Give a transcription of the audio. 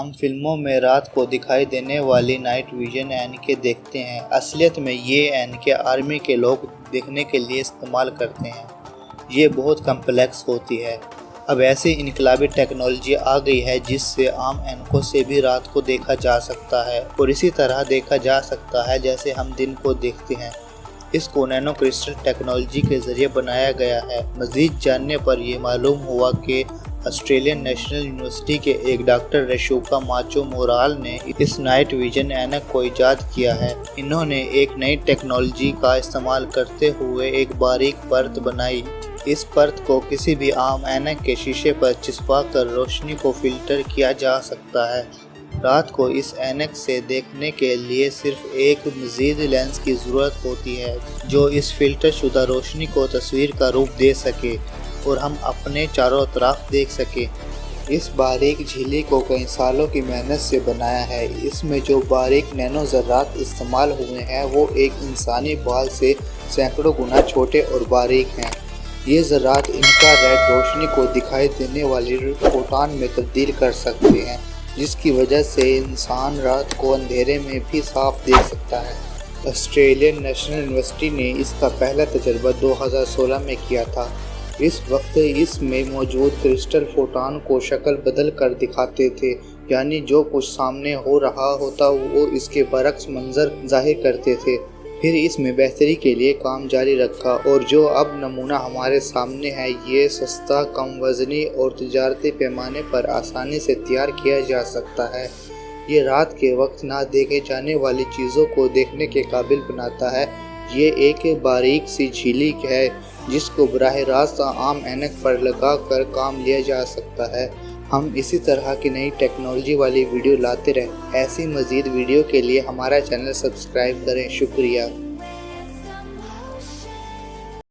ہم فلموں میں رات کو دکھائی دینے والی نائٹ ویژن اینکیں دیکھتے ہیں، اصلیت میں یہ اینکیں آرمی کے لوگ دیکھنے کے لیے استعمال کرتے ہیں۔ یہ بہت کمپلیکس ہوتی ہے۔ اب ایسی انقلابی ٹیکنالوجی آ گئی ہے جس سے عام اینکوں سے بھی رات کو دیکھا جا سکتا ہے اور اسی طرح دیکھا جا سکتا ہے جیسے ہم دن کو دیکھتے ہیں۔ اس کو نینو کرسٹل ٹیکنالوجی کے ذریعے بنایا گیا ہے۔ مزید جاننے پر یہ معلوم ہوا کہ آسٹریلین نیشنل یونیورسٹی کے ایک ڈاکٹر ریشوکا ماچو مورال نے اس نائٹ ویژن اینک کو ایجاد کیا ہے۔ انہوں نے ایک نئی ٹیکنالوجی کا استعمال کرتے ہوئے ایک باریک پرت بنائی۔ اس پرت کو کسی بھی عام اینک کے شیشے پر چسپا کر روشنی کو فلٹر کیا جا سکتا ہے۔ رات کو اس اینک سے دیکھنے کے لیے صرف ایک مزید لینس کی ضرورت ہوتی ہے جو اس فلٹر شدہ روشنی کو تصویر کا روپ دے سکے اور ہم اپنے چاروں طرف دیکھ سکیں۔ اس باریک جھیلی کو کئی سالوں کی محنت سے بنایا ہے۔ اس میں جو باریک نینو ذرات استعمال ہوئے ہیں وہ ایک انسانی بال سے سینکڑوں گنا چھوٹے اور باریک ہیں۔ یہ ذرات انفراریڈ روشنی کو دکھائی دینے والی فوٹان میں تبدیل کر سکتے ہیں، جس کی وجہ سے انسان رات کو اندھیرے میں بھی صاف دیکھ سکتا ہے۔ آسٹریلین نیشنل یونیورسٹی نے اس کا پہلا تجربہ 2016 میں کیا تھا۔ اس وقت اس میں موجود کرسٹل فوٹان کو شکل بدل کر دکھاتے تھے، یعنی جو کچھ سامنے ہو رہا ہوتا وہ اس کے برعکس منظر ظاہر کرتے تھے۔ پھر اس میں بہتری کے لیے کام جاری رکھا اور جو اب نمونہ ہمارے سامنے ہے یہ سستا، کم وزنی اور تجارتی پیمانے پر آسانی سے تیار کیا جا سکتا ہے۔ یہ رات کے وقت نہ دیکھے جانے والی چیزوں کو دیکھنے کے قابل بناتا ہے۔ یہ ایک باریک سی جھیلی ہے جس کو براہ راست عام اینک پر لگا کر کام لیا جا سکتا ہے۔ ہم اسی طرح کی نئی ٹیکنالوجی والی ویڈیو لاتے رہیں۔ ایسی مزید ویڈیو کے لیے ہمارا چینل سبسکرائب کریں۔ شکریہ۔